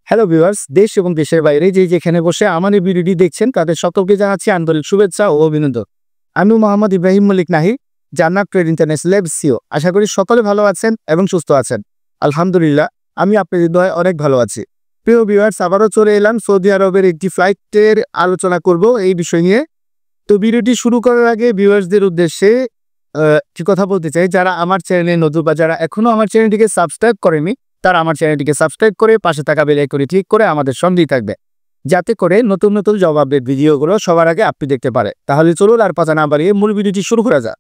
Hello viewers, দেশ এবং দেশের বাইরে যেখানে বসে আমার এই ভিডিওটি দেখছেন তাদের সকলকে জানাচ্ছি আন্তরিক শুভেচ্ছা ও অভিনন্দন। আমি মোহাম্মদ ইব্রাহিম মল্লিক নাহি, জান্নাত ট্রেড ইন্টারন্যাশনাল ল্যাব সিও। আশা করি সকলে ভালো আছেন এবং সুস্থ আছেন। আলহামদুলিল্লাহ, আমি আপনাদের দয়ায় অনেক ভালো আছি। প্রিয় ভিউয়ার্স, আবারও চলে এলাম সৌদি আরবের একটি ফ্লাইটের আলোচনা করব এই বিষয় নিয়ে। তো ভিডিওটি শুরু করার আগে ভিউয়ার্সদের উদ্দেশ্যে কি কথা বলতে চাই, যারা আমার চ্যানেলে নতুন বা যারা এখনো আমার চ্যানেলটিকে সাবস্ক্রাইব করেনি, তারা আমার চ্যানেলটিকে সাবস্ক্রাইব করে পাশে থাকা বেল আইকনে ক্লিক করে আমাদের সঙ্গেই থাকবে, যাতে করে নতুন নতুন জব আপডেট ভিডিওগুলো সবার আগে আপনি দেখতে পারে। তাহলে চলুন আর কথা না বাড়িয়ে মূল ভিডিওটি শুরু করা যাক।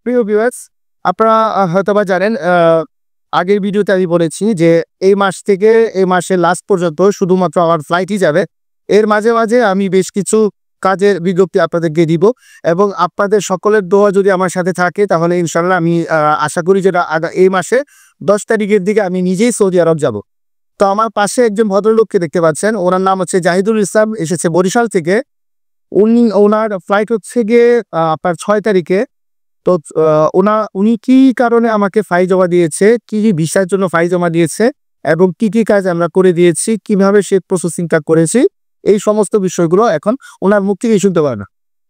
প্রিয় ভিউয়ার্স, আপনারা হয়তোবা জানেন, আগের ভিডিওতে আমি বলেছি যে এই মাস থেকে এই মাসের লাস্ট পর্যন্ত শুধুমাত্র আমার ফ্লাইটই যাবে। এর মাঝে মাঝে আমি বেশ কিছু কাজের বিজ্ঞপ্তি আপনাদেরকে দিব এবং আপনাদের সকলের দোয়া যদি আমার সাথে থাকে তাহলে ইনশাল্লাহ আমি আশা করি যে এই মাসে 10 তারিখের দিকে আমি নিজেই সৌদি আরব যাব। তো আমার পাশে একজন ভদ্রলোককে দেখতে পাচ্ছেন, ওনার নাম হচ্ছে জাহিদুল ইসলাম, এসেছে বরিশাল থেকে। ওনার ফ্লাইট হচ্ছে গিয়ে আপনার 6 তারিখে। তো উনি কি কারণে আমাকে ফাইল জমা দিয়েছে, কি কি ভিসার জন্য ফাইল জমা দিয়েছে এবং কি কি কাজ আমরা করে দিয়েছি, কিভাবে সে প্রসেসিংটা করেছি, এই সমস্ত বিষয়গুলো এখন ওনার মুখ থেকেই শুনতে পারে না।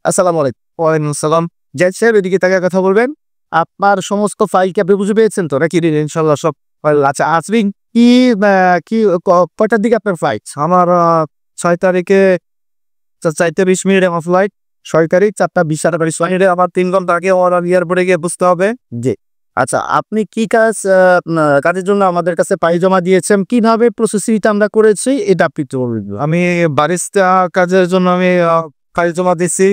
আসসালামু আলাইকুম। ওয়ালাইকুম আসসালাম। জাহিদ সাহেব, এদিকে তাকে কথা বলবেন। আপনার সমস্ত ফাইল কি আপনি বুঝে পেয়েছেন তো নাকি? ইনশাল্লাহ সব ফাইল আচ্ছা। আসবেন কি কি কয়টার দিকে আপনার ফ্লাইট? আমার 6 তারিখে 4:20 আমার ফ্লাইট। 6 তারিখ 4:20 আমার 3 ঘন্টা আগে এয়ারপোর্টে গিয়ে বুঝতে হবে। জি আচ্ছা, আপনি কি কাজের জন্য আমাদের কাছে ফাইল জমা দিয়েছেন, কিভাবে প্রসেসিংটা আমরা করেছি, এটা আপনি একটু বলবেন। আমি বারিস্তা কাজের জন্য আমি ফাইল জমা দিচ্ছি।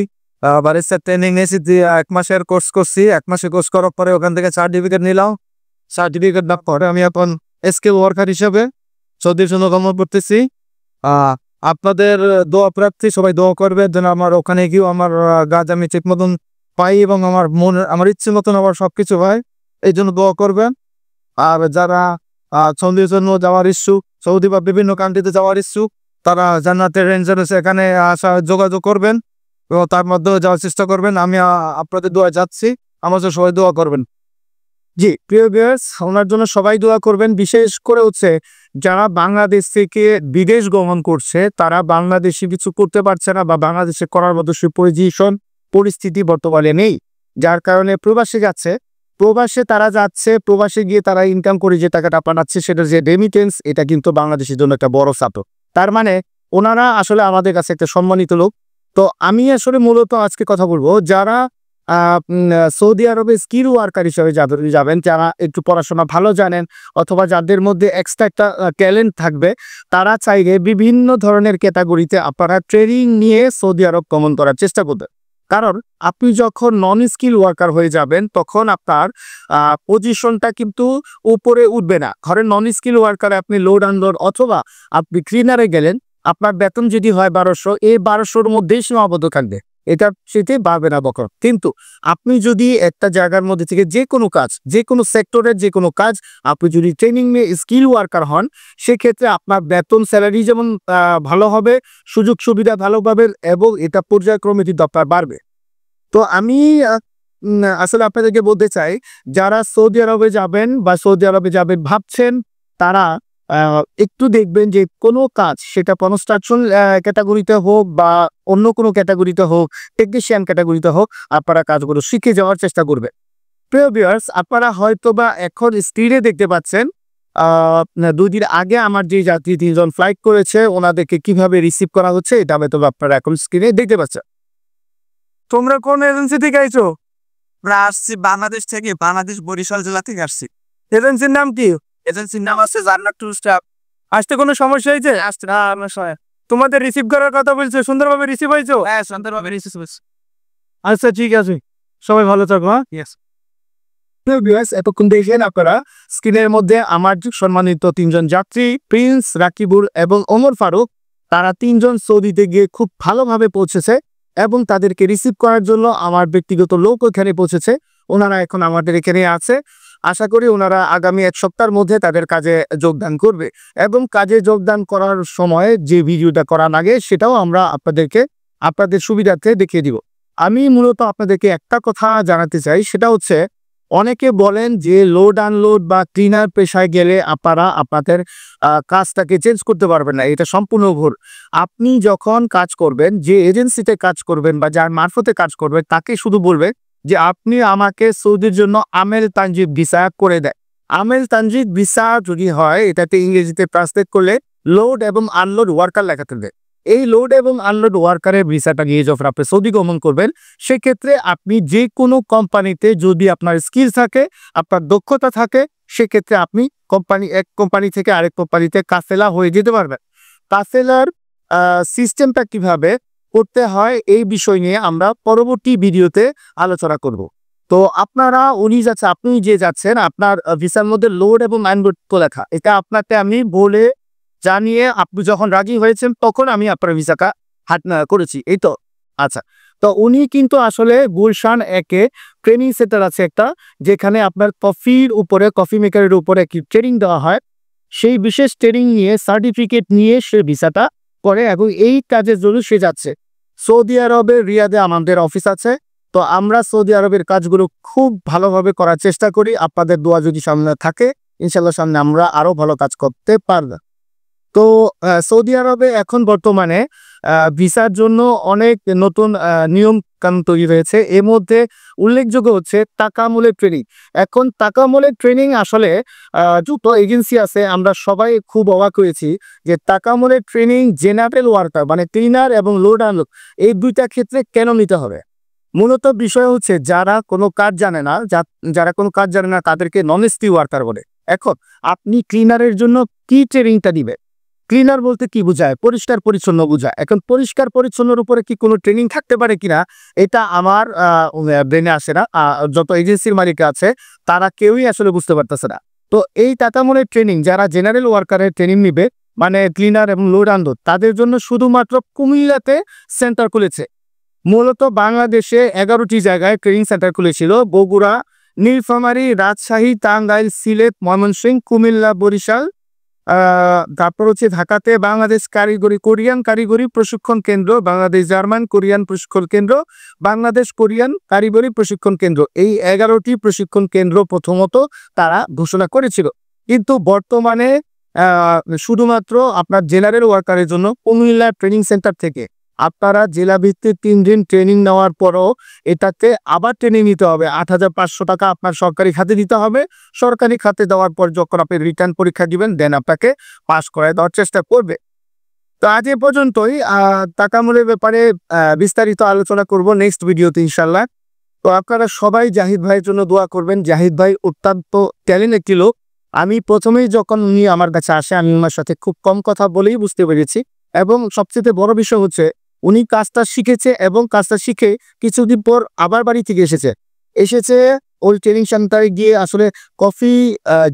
বারিস্তা ট্রেনিং নিয়েছি, 1 মাসের কোর্স করছি। 1 মাসের কোর্স করার পরে ওখান থেকে সার্টিফিকেট নিলাম। সার্টিফিকেট নেওয়ার পরে আমি এখন স্কিল ওয়ার্কার হিসেবে সৌদির জন্য গমন করতেছি। আপনাদের দোয়া প্রার্থী, সবাই দোয়া করবে যেন আমার ওখানে গিয়েও আমার কাজ আমি ঠিক মতন পাই এবং আমার ইচ্ছে মতন আমার সবকিছু হয়, এই জন্য দোয়া করবেন। আর যারা সৌদির জন্য যাওয়ার ইচ্ছুক, সৌদি বা বিভিন্ন কান্ট্রিতে যাওয়ার ইচ্ছুক, তারা জান্নাতের রেঞ্জার এখানে আসা যোগাযোগ করবেন এবং তার মধ্যে যাওয়ার চেষ্টা করবেন। আমি আপনাদের দোয়া যাচ্ছি, আমার জন্য সবাই দোয়া করবেন। জি প্রিয় ভিউয়ার্স, ওনার জন্য সবাই দোয়া করবেন। বিশেষ করে হচ্ছে যারা বাংলাদেশ থেকে বিদেশ গমন করছে, তারা বাংলাদেশে কিছু করতে পারছে না বা বাংলাদেশে করার মতো সে পরিস্থিতি বর্তমানে নেই, যার কারণে প্রবাসে যাচ্ছে। প্রবাসে তারা যাচ্ছে, প্রবাসে গিয়ে তারা ইনকাম করে যে টাকাটা পাঠাচ্ছে, সেটার যে রেমিটেন্স, এটা কিন্তু বাংলাদেশের জন্য একটা বড় চাপ। তার মানে ওনারা আসলে আমাদের কাছে একটা সম্মানিত লোক। তো আমি আসলে মূলত আজকে কথা বলবো যারা সৌদি আরবে স্কিল ওয়ার্কার হিসেবে যাবেন, যারা একটু পড়াশোনা ভালো জানেন অথবা যাদের মধ্যে এক্সট্রা একটা ট্যালেন্ট থাকবে, তারা চাইলে বিভিন্ন ধরনের ক্যাটাগরিতে আপনারা ট্রেনিং নিয়ে সৌদি আরব গমন করার চেষ্টা করবেন। কারণ আপনি যখন নন স্কিল ওয়ার্কার হয়ে যাবেন তখন আপনার পজিশনটা কিন্তু উপরে উঠবে না। ধরেন নন স্কিল ওয়ার্কারে আপনি লোড আনলোড অথবা আপনি ক্লিনারে গেলেন, আপনার বেতন যদি হয় 1200, এই 1200-র মধ্যেই সীমাবদ্ধ থাকবে, এটা সেটি বাড়বে না বকর। কিন্তু আপনি যদি একটা জায়গার মধ্যে থেকে যে কোনো কাজ, যে কোনো সেক্টরের যে কোনো কাজ, আপনি যদি ট্রেনিং নিয়ে স্কিল ওয়ার্কার হন, সেক্ষেত্রে আপনার বেতন স্যালারি যেমন ভালো হবে, সুযোগ সুবিধা ভালো পাবেন এবং এটা পর্যায়ক্রমে কিন্তু আপনার বাড়বে। তো আমি আসলে আপনাদেরকে বলতে চাই, যারা সৌদি আরবে যাবেন বা সৌদি আরবে যাবেন ভাবছেন, তারা একটু দেখবেন যে কোনো কাজ, সেটা কনস্ট্রাকশন ক্যাটাগরিতে হোক বা অন্য কোনো ক্যাটাগরিতে হোক, টেকনিশিয়ান ক্যাটাগরিতে হোক, আপনারা কাজগুলো শিখে যাওয়ার চেষ্টা করবেন। প্রিয় ভিউয়ার্স, আপনারা হয়তো বা এখন স্ক্রিনে দেখতে পাচ্ছেন 2 দিন আগে আমার যে যাত্রী 3 জন ফ্লাইট করেছে, ওনাদেরকে কিভাবে রিসিভ করা হচ্ছে, এটা হয়তো আপনারা এখন স্ক্রিনে দেখতে পাচ্ছেন। তোমরা কোন এজেন্সি থেকে আইছো? আমরা আসছি বাংলাদেশ থেকে, বাংলাদেশ বরিশাল জেলা থেকে আসছি। এজেন্সির নাম কি? এজেন্সির নাম আছে জান্নাত ট্যুরিস্ট। আসতে কোনো সমস্যা হয়েছে? আসতে না, আমার সময় তোমাদের রিসিভ করার কথা বলছে, সুন্দরভাবে রিসিভ হয়েছো? হ্যাঁ, সুন্দরভাবে রিসিভ হয়েছে। আচ্ছা ঠিক আছে, সবাই ভালো থাকো। হ্যাঁ, ইয়েস। এতক্ষণ দেখেন আপনারা স্ক্রিনের মধ্যে আমার সম্মানিত 3 জন যাত্রী, প্রিন্স, রাকিবুল এবং ওমর ফারুক, তারা 3 জন সৌদিতে গিয়ে খুব ভালোভাবে পৌঁছেছে এবং তাদেরকে রিসিভ করার জন্য আমার ব্যক্তিগত লোক ওখানে পৌঁছেছে। ওনারা এখন আমাদের এখানে আছে। আশা করি ওনারা আগামী 1 সপ্তাহের মধ্যে তাদের কাজে যোগদান করবে এবং কাজে যোগদান করার সময় যে ভিডিওটা করার আগে সেটাও আমরা আপনাদের সুবিধার্থে দেখিয়ে দিব। আমি মূলত আপনাদেরকে একটা কথা জানাতে চাই, সেটা হচ্ছে অনেকে বলেন যে লোড আনলোড বা ক্লিনার পেশায় গেলে আপনারা আপনাদের কাজটাকে চেঞ্জ করতে পারবেন না। এটা সম্পূর্ণ ভুল। আপনি যখন কাজ করবেন, যে এজেন্সিতে কাজ করবেন বা যার মারফতে কাজ করবেন, তাকে শুধু বলবেন যে আপনি আমাকে সৌদির জন্য আমেল তানজিদ ভিসা করে দেয়। আমেল তানজিদ ভিসা যদি হয়, এটাতে ইংরেজিতে ট্রান্সলেট করলে লোড এবং আনলোড ওয়ার্কার লেখা থাকবে। এই লোড এবং আনলোড ওয়ার্কারের ভিসাটা নিয়ে যখন আপনি সৌদি গমন করবেন, সেক্ষেত্রে আপনি যে কোনো কোম্পানিতে যদি আপনার স্কিল থাকে, আপনার দক্ষতা থাকে, সেক্ষেত্রে আপনি এক কোম্পানি থেকে আরেক কোম্পানিতে কাফেলা হয়ে যেতে পারবেন। কাফেলার সিস্টেমটা কিভাবে করতে হয় এই বিষয় নিয়ে আমরা পরবর্তী ভিডিওতে আলোচনা করব। তো আপনি যে যাচ্ছেন, আপনার ভিসার মধ্যে লোড এবং আনলোড তো লেখা, এটা আপনাকে আমি বলে জানিয়ে আপনি যখন রাজি হয়েছেন তখন আমি আপনার ভিসাটা করেছি, এই তো। আচ্ছা, তো উনি কিন্তু আসলে গুলশান একে ট্রেনিং সেন্টার আছে একটা, যেখানে আপনার কফি মেকারের উপরে কি ট্রেনিং দেওয়া হয়। সেই বিশেষ ট্রেনিং নিয়ে সার্টিফিকেট নিয়ে সে ভিসাটা করে এবং এই কাজের জন্য সে যাচ্ছে। সৌদি আরবের রিয়াদে আমাদের অফিস আছে। তো আমরা সৌদি আরবের কাজগুলো খুব ভালোভাবে করার চেষ্টা করি। আপনাদের দোয়া যদি সামনে থাকে, ইনশাল্লাহ সামনে আমরা আরো ভালো কাজ করতে পারবো। তো সৌদি আরবে এখন বর্তমানে ভিসার জন্য অনেক নতুন নিয়ম কানুন তৈরি হয়েছে। এর মধ্যে উল্লেখযোগ্য হচ্ছে তাকামুলের ট্রেনিং। এখন তাকামুলের ট্রেনিং আসলে দুটো এজেন্সি আছে, আমরা সবাই খুব অবাক হয়েছি যে তাকামুলের ট্রেনিং জেনারেল ওয়ার্কার মানে ক্লিনার এবং লোড আনলোড এই দুইটা ক্ষেত্রে কেন নিতে হবে। মূলত বিষয় হচ্ছে যারা কোনো কাজ জানে না তাদেরকে নন স্কিল ওয়ার্কার বলে। এখন আপনি ক্লিনারের জন্য কি ট্রেনিংটা দিবে? ক্লিনার বলতে কি বোঝায়? পরিষ্কার পরিচ্ছন্ন বোঝায়। এখন পরিষ্কার পরিচ্ছন্নর উপরে কি কোনো ট্রেনিং থাকতে পারে কিনা, এটা আমার ব্রেনে আসে না। যত এজেন্সির মালিক আছে তারা কেউই আসলে বুঝতে পারতেছে না। তো এই তাতামনের ট্রেনিং যারা জেনারেল ওয়ার্কারের ট্রেনিং নিবে, মানে ক্লিনার এবং লোড আনলোড, তাদের জন্য শুধুমাত্র কুমিল্লাতে সেন্টার খুলেছে। মূলত বাংলাদেশে 11টি জায়গায় ট্রেনিং সেন্টার খুলেছিল: বগুড়া, নীলফামারী, রাজশাহী, টাঙ্গাইল, সিলেট, ময়মনসিংহ, কুমিল্লা, বরিশাল। তারপর হচ্ছে ঢাকাতে বাংলাদেশ কোরিয়ান কারিগরি প্রশিক্ষণ কেন্দ্র, বাংলাদেশ জার্মান কোরিয়ান প্রশিক্ষণ কেন্দ্র, বাংলাদেশ কোরিয়ান কারিগরি প্রশিক্ষণ কেন্দ্র। এই 11টি প্রশিক্ষণ কেন্দ্র প্রথমত তারা ঘোষণা করেছিল, কিন্তু বর্তমানে শুধুমাত্র আপনার জেনারেল ওয়ার্কারের জন্য কুমিল্লা ট্রেনিং সেন্টার থেকে আপনারা জেলা ভিত্তিক 3 দিন ট্রেনিং নেওয়ার পরও এটাতে আবার ট্রেনিং নিতে হবে। 8,500 টাকা আপনার সরকারি খাতে দিতে হবে। সরকারি খাতে দেওয়ার পর যখন আপনি রিটার্ন পরীক্ষা দিবেন, দেন আপনাকে পাস করায় দেওয়ার চেষ্টা করবে। তো আজ এ পর্যন্তই। তাকামুলের ব্যাপারে বিস্তারিত আলোচনা করব নেক্সট ভিডিওতে ইনশাল্লাহ। তো আপনারা সবাই জাহিদ ভাইয়ের জন্য দোয়া করবেন। জাহিদ ভাই অত্যন্ত ট্যালেন্ট একটি লোক। আমি প্রথমেই যখন উনি আমার কাছে আসে, আমি ওনার সাথে খুব কম কথা বলেই বুঝতে পেরেছি। এবং সবচেয়ে বড় বিষয় হচ্ছে উনি কাজটা শিখেছে এবং কাজটা শিখে কিছুদিন পর আবার বাড়ি থেকে এসেছে ওই ট্রেনিং সেন্টারে গিয়ে আসলে কফি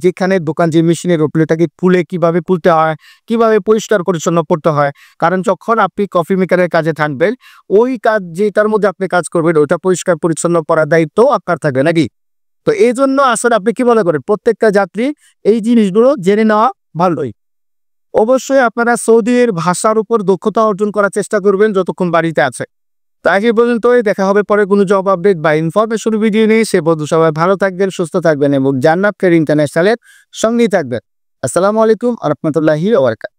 যেখানে দোকান, যে মেশিনের ওপরেটাকে কিভাবে তুলতে হয়, কিভাবে পরিষ্কার পরিচ্ছন্ন করতে হয়। কারণ যখন আপনি কফি মেকারের কাজে থাকবেন, ওই কাজ যেটার মধ্যে আপনি কাজ করবেন ওইটা পরিষ্কার পরিচ্ছন্ন করার দায়িত্ব আপনার থাকবে নাকি। তো এই জন্য আসলে আপনি কি মনে করেন, প্রত্যেকটা যাত্রী এই জিনিসগুলো জেনে নেওয়া ভালোই। অবশ্যই আপনারা সৌদির ভাষার উপর দক্ষতা অর্জন করার চেষ্টা করবেন যতক্ষণ বাড়িতে আছে। তাই আজ পর্যন্তই, দেখা হবে পরে কোনো জব আপডেট বা ইনফরমেশন ভিডিও নিয়ে। সে পর্যন্ত সবাই ভালো থাকবেন, সুস্থ থাকবেন এবং জান্নাত কেয়ার ইন্টারন্যাশনালের সঙ্গেই থাকবেন। আসসালামু আলাইকুম ওয়া রাহমাতুল্লাহি ওয়া বারাকাতুহু।